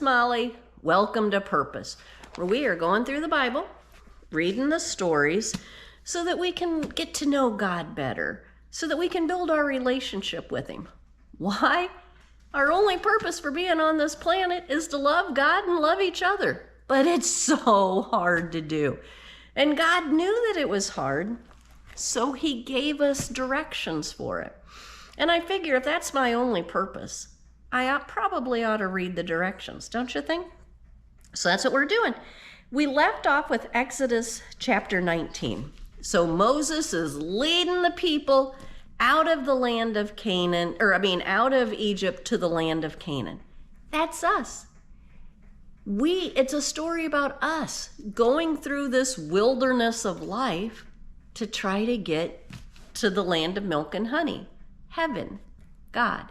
Molly. Welcome to Purpose, where we are going through the Bible, reading the stories, so that we can get to know God better, so that we can build our relationship with Him. Why? Our only purpose for being on this planet is to love God and love each other. But it's so hard to do. And God knew that it was hard, so He gave us directions for it. And I figure if that's my only purpose, I probably ought to read the directions, don't you think? So that's what we're doing. We left off with Exodus chapter 19. So Moses is leading the people out of the land of Canaan, out of Egypt to the land of Canaan. That's us. It's a story about us going through this wilderness of life to try to get to the land of milk and honey, heaven, God.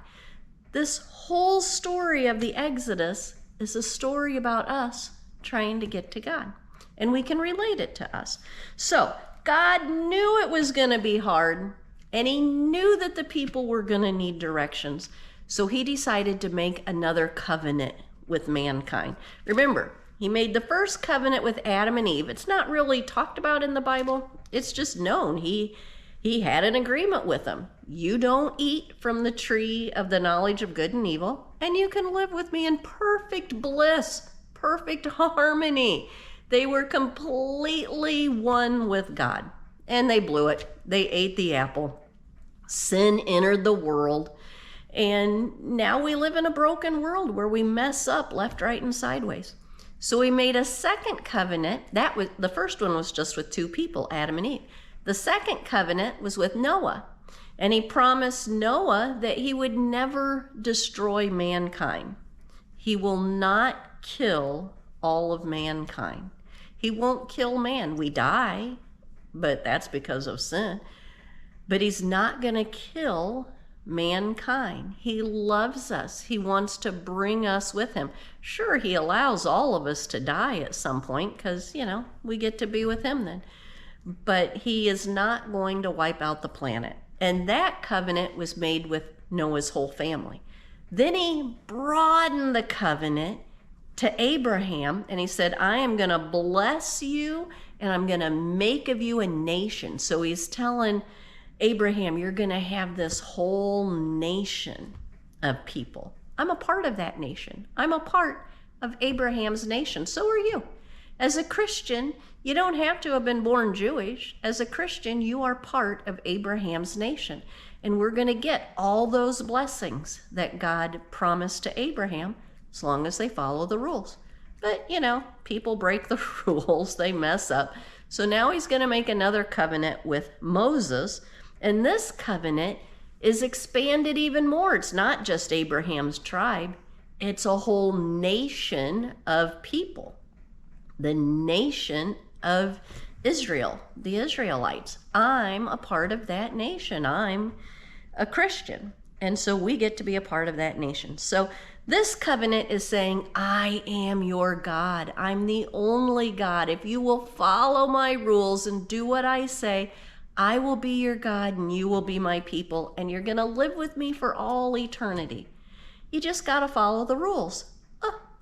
This whole story of the Exodus is a story about us trying to get to God. And we can relate it to us. So God knew it was going to be hard, and He knew that the people were going to need directions. So He decided to make another covenant with mankind. Remember, He made the first covenant with Adam and Eve. It's not really talked about in the Bible. It's just known. He had an agreement with them. You don't eat from the tree of the knowledge of good and evil, and you can live with me in perfect bliss, perfect harmony. They were completely one with God, and they blew it. They ate the apple. Sin entered the world, and now we live in a broken world where we mess up left, right, and sideways. So we made a second covenant. The first one was just with two people, Adam and Eve. The second covenant was with Noah, and He promised Noah that he would never destroy mankind. He will not kill all of mankind. He won't kill man. We die, but that's because of sin. But He's not going to kill mankind. He loves us. He wants to bring us with Him. Sure, He allows all of us to die at some point because, we get to be with Him then. But He is not going to wipe out the planet. And that covenant was made with Noah's whole family. Then He broadened the covenant to Abraham, and He said, I am going to bless you, and I'm going to make of you a nation. So He's telling Abraham, you're going to have this whole nation of people. I'm a part of that nation. I'm a part of Abraham's nation. So are you. As a Christian, you don't have to have been born Jewish. As a Christian, you are part of Abraham's nation. And we're going to get all those blessings that God promised to Abraham as long as they follow the rules. But, people break the rules. They mess up. So now He's going to make another covenant with Moses. And this covenant is expanded even more. It's not just Abraham's tribe. It's a whole nation of people. The nation of Israel, the Israelites. I'm a part of that nation. I'm a Christian. And so we get to be a part of that nation. So this covenant is saying, I am your God. I'm the only God. If you will follow my rules and do what I say, I will be your God and you will be my people. And you're going to live with me for all eternity. You just got to follow the rules.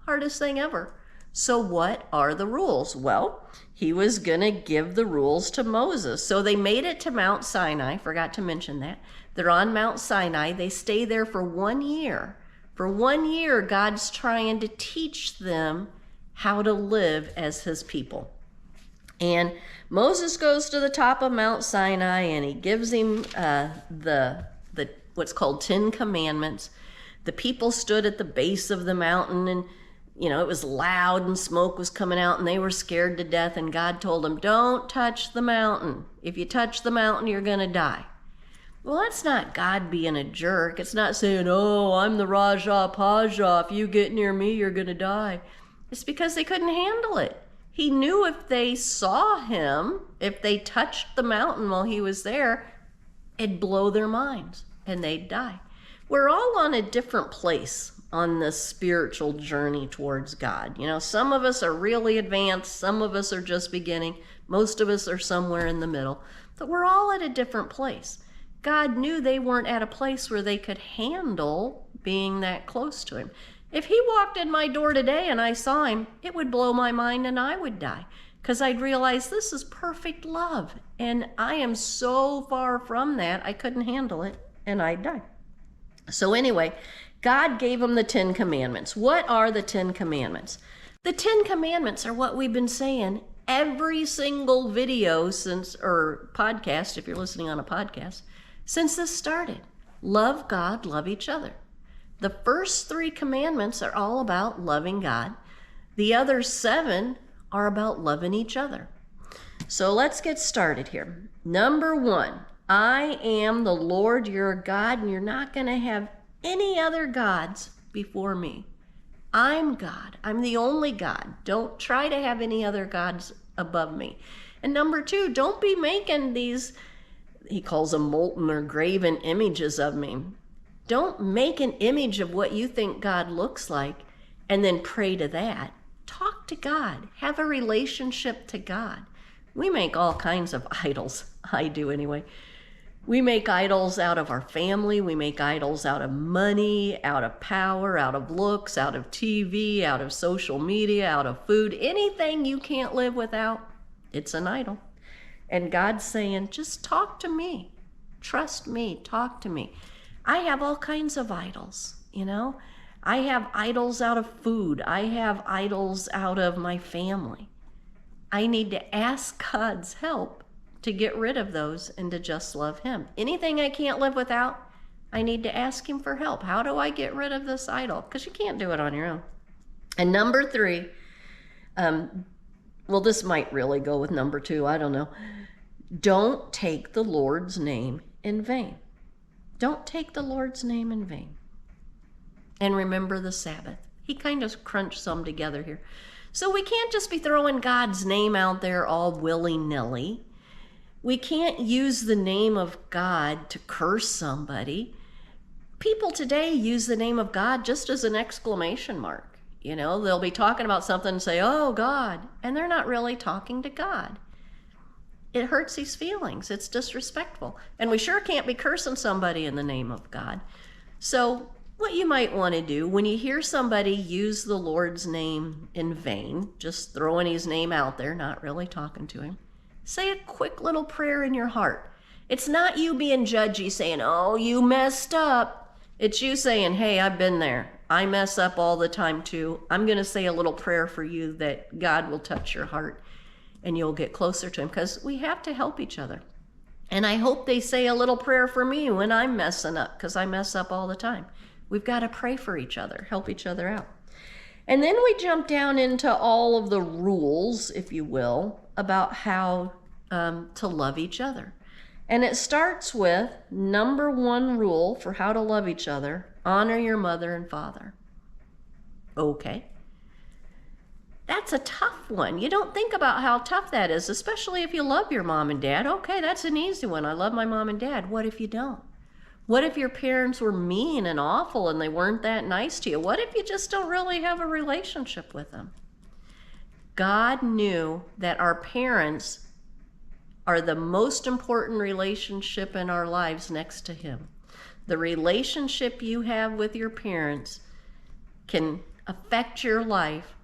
Hardest thing ever. So what are the rules? Well, He was going to give the rules to Moses. So they made it to Mount Sinai. Forgot to mention that. They're on Mount Sinai. They stay there for 1 year. For 1 year, God's trying to teach them how to live as His people. And Moses goes to the top of Mount Sinai, and he gives him the what's called 10 Commandments. The people stood at the base of the mountain, and it was loud and smoke was coming out and they were scared to death. And God told them, don't touch the mountain. If you touch the mountain, you're going to die. Well, that's not God being a jerk. It's not saying, I'm the Raja Paja. If you get near me, you're going to die. It's because they couldn't handle it. He knew if they saw Him, if they touched the mountain while He was there, it'd blow their minds and they'd die. We're all on a different place on this spiritual journey towards God. Some of us are really advanced, some of us are just beginning, most of us are somewhere in the middle, but we're all at a different place. God knew they weren't at a place where they could handle being that close to Him. If he walked in my door today and I saw him, it would blow my mind and I would die, because I'd realize this is perfect love. And I am so far from that, I couldn't handle it and I'd die. So anyway, God gave him the 10 Commandments. What are the 10 Commandments? The 10 Commandments are what we've been saying every single video since, or podcast, if you're listening on a podcast, since this started. Love God, love each other. The first 3 commandments are all about loving God. The other 7 are about loving each other. So let's get started here. Number 1, I am the Lord your God, and you're not going to have any other gods before me. I'm God. I'm the only God. Don't try to have any other gods above me. And number 2, don't be making these, he calls them molten or graven images of me. Don't make an image of what you think God looks like and then pray to that. Talk to God. Have a relationship to God. We make all kinds of idols. I do anyway. We make idols out of our family. We make idols out of money, out of power, out of looks, out of TV, out of social media, out of food. Anything you can't live without, it's an idol. And God's saying, just talk to me. Trust me. Talk to me. I have all kinds of idols, you know. I have idols out of food. I have idols out of my family. I need to ask God's help to get rid of those and to just love him. Anything I can't live without, I need to ask him for help. How do I get rid of this idol? Because you can't do it on your own. And number 3, well, this might really go with number 2, I don't know. Don't take the Lord's name in vain. Don't take the Lord's name in vain. And remember the Sabbath. He kind of crunched some together here. So we can't just be throwing God's name out there all willy-nilly. We can't use the name of God to curse somebody. People today use the name of God just as an exclamation mark. You know, they'll be talking about something and say, oh, God, and they're not really talking to God. It hurts his feelings. It's disrespectful. And we sure can't be cursing somebody in the name of God. So what you might want to do when you hear somebody use the Lord's name in vain, just throwing his name out there, not really talking to him, say a quick little prayer in your heart. It's not you being judgy saying, oh, you messed up. It's you saying, hey, I've been there. I mess up all the time too. I'm going to say a little prayer for you that God will touch your heart and you'll get closer to him, because we have to help each other. And I hope they say a little prayer for me when I'm messing up, because I mess up all the time. We've got to pray for each other, help each other out. And then we jump down into all of the rules, if you will, about how to love each other. And it starts with number 1 rule for how to love each other: honor your mother and father. Okay. That's a tough one. You don't think about how tough that is, especially if you love your mom and dad. Okay, that's an easy one. I love my mom and dad. What if you don't? What if your parents were mean and awful and they weren't that nice to you? What if you just don't really have a relationship with them? God knew that our parents are the most important relationship in our lives next to him. The relationship you have with your parents can affect your life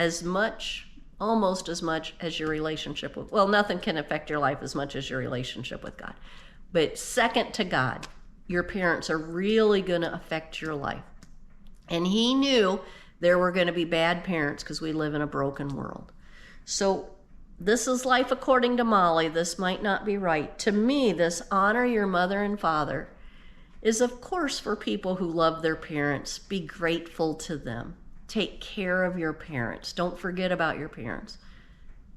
as much, almost as much as your relationship with, well, nothing can affect your life as much as your relationship with God. But second to God, your parents are really going to affect your life. And he knew there were going to be bad parents because we live in a broken world. So this is life according to Molly. This might not be right. To me, this honor your mother and father is, of course, for people who love their parents. Be grateful to them. Take care of your parents. Don't forget about your parents.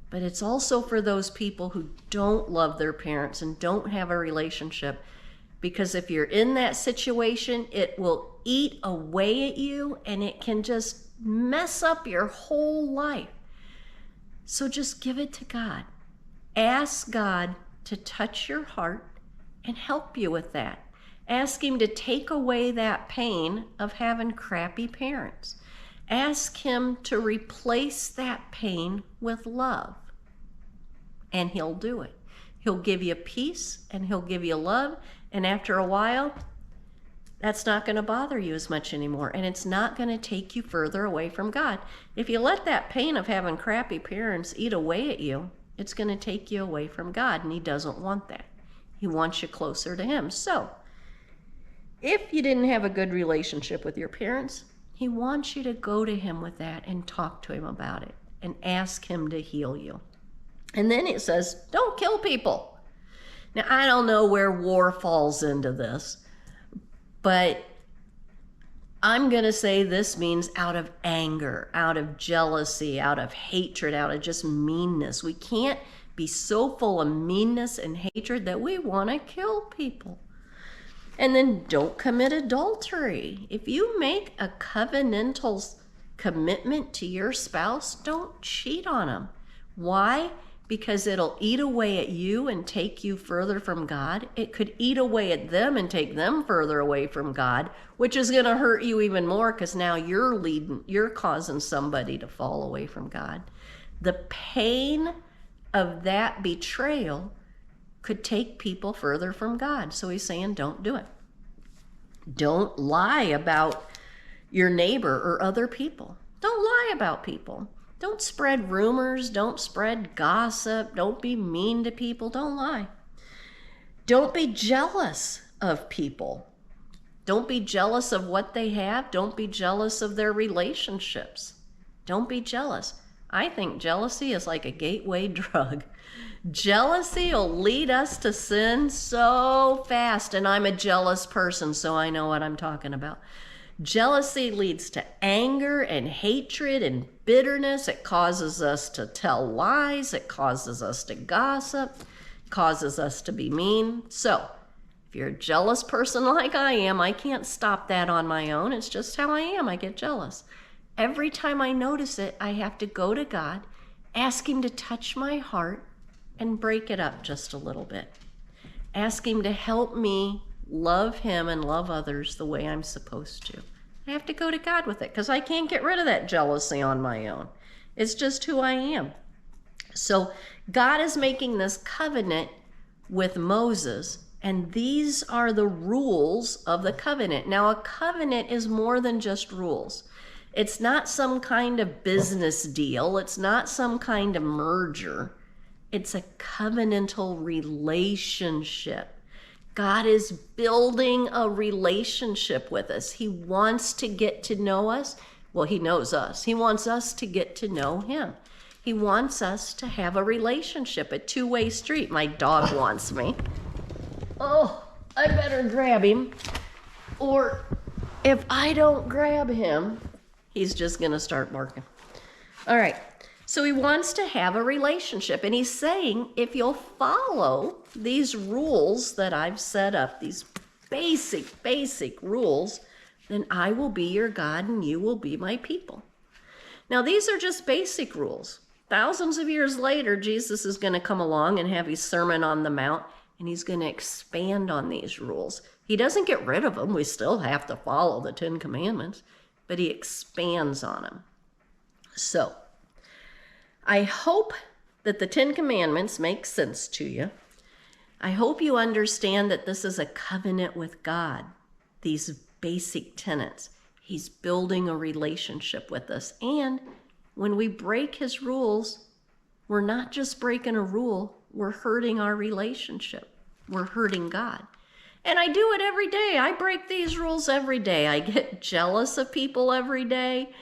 But it's also for those people who don't love their parents and don't have a relationship, because if you're in that situation, it will eat away at you and it can just mess up your whole life. So just give it to God. Ask God to touch your heart and help you with that. Ask him to take away that pain of having crappy parents. Ask him to replace that pain with love. And he'll do it. He'll give you peace and he'll give you love. And after a while, That's not going to bother you as much anymore, and it's not going to take you further away from God. If you let that pain of having crappy parents eat away at you, it's going to take you away from God, and He doesn't want that. He wants you closer to Him. So, if you didn't have a good relationship with your parents, He wants you to go to Him with that and talk to Him about it and ask Him to heal you. And then it says, don't kill people. Now, I don't know where war falls into this, but I'm going to say this means out of anger, out of jealousy, out of hatred, out of just meanness. We can't be so full of meanness and hatred that we want to kill people. And then don't commit adultery. If you make a covenantal commitment to your spouse, don't cheat on them. Why? Because it'll eat away at you and take you further from God. It could eat away at them and take them further away from God, which is going to hurt you even more because now you're causing somebody to fall away from God. The pain of that betrayal could take people further from God. So He's saying, don't do it. Don't lie about your neighbor or other people. Don't lie about people. Don't spread rumors. Don't spread gossip. Don't be mean to people. Don't lie. Don't be jealous of people. Don't be jealous of what they have. Don't be jealous of their relationships. Don't be jealous. I think jealousy is like a gateway drug. Jealousy will lead us to sin so fast, and I'm a jealous person, so I know what I'm talking about. Jealousy leads to anger and hatred and bitterness. It causes us to tell lies. It causes us to gossip. It causes us to be mean. So, if you're a jealous person like I am, I can't stop that on my own. It's just how I am. I get jealous. Every time I notice it, I have to go to God, ask Him to touch my heart, and break it up just a little bit. Ask Him to help me love Him and love others the way I'm supposed to. I have to go to God with it because I can't get rid of that jealousy on my own. It's just who I am. So God is making this covenant with Moses, and these are the rules of the covenant. Now, a covenant is more than just rules. It's not some kind of business deal. It's not some kind of merger. It's a covenantal relationship. God is building a relationship with us. He wants to get to know us. Well, He knows us. He wants us to get to know Him. He wants us to have a relationship, a two-way street. My dog wants me. Oh, I better grab him. Or if I don't grab him, he's just going to start barking. All right. So He wants to have a relationship, and He's saying, if you'll follow these rules that I've set up, these basic rules, then I will be your God and you will be my people. Now, these are just basic rules. Thousands of years later, Jesus is going to come along and have His Sermon on the Mount, and He's going to expand on these rules. He doesn't get rid of them. We still have to follow the 10 Commandments, but He expands on them. So, I hope that the 10 Commandments make sense to you. I hope you understand that this is a covenant with God, these basic tenets. He's building a relationship with us. And when we break His rules, we're not just breaking a rule, we're hurting our relationship. We're hurting God. And I do it every day. I break these rules every day. I get jealous of people every day.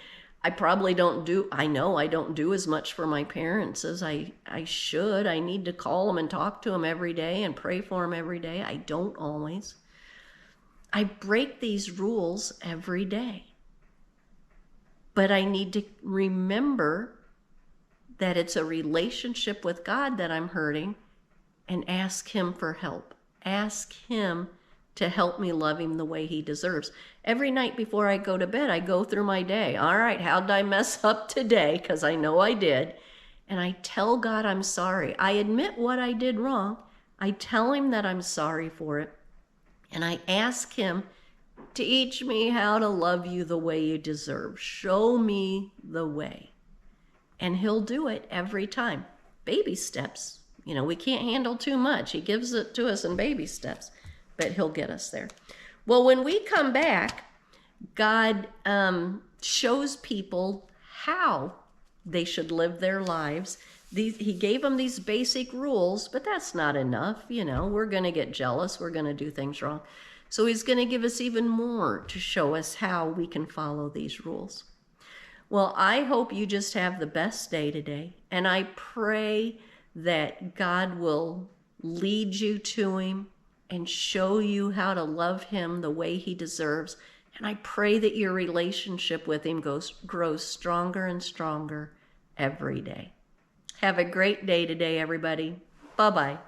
I know I don't do as much for my parents as I should. I need to call them and talk to them every day and pray for them every day. I don't always. I break these rules every day. But I need to remember that it's a relationship with God that I'm hurting and ask Him for help. Ask Him to help me love Him the way He deserves. Every night before I go to bed, I go through my day. All right, how did I mess up today? Because I know I did. And I tell God I'm sorry. I admit what I did wrong. I tell Him that I'm sorry for it. And I ask Him to teach me how to love you the way you deserve. Show me the way. And He'll do it every time. Baby steps. We can't handle too much. He gives it to us in baby steps. But He'll get us there. Well, when we come back, God shows people how they should live their lives. He gave them these basic rules, but that's not enough. We're going to get jealous. We're going to do things wrong. So he's going to give us even more to show us how we can follow these rules. Well, I hope you just have the best day today. And I pray that God will lead you to him and show you how to love him the way he deserves. And I pray that your relationship with him grows stronger and stronger every day. Have a great day today, everybody. Bye-bye.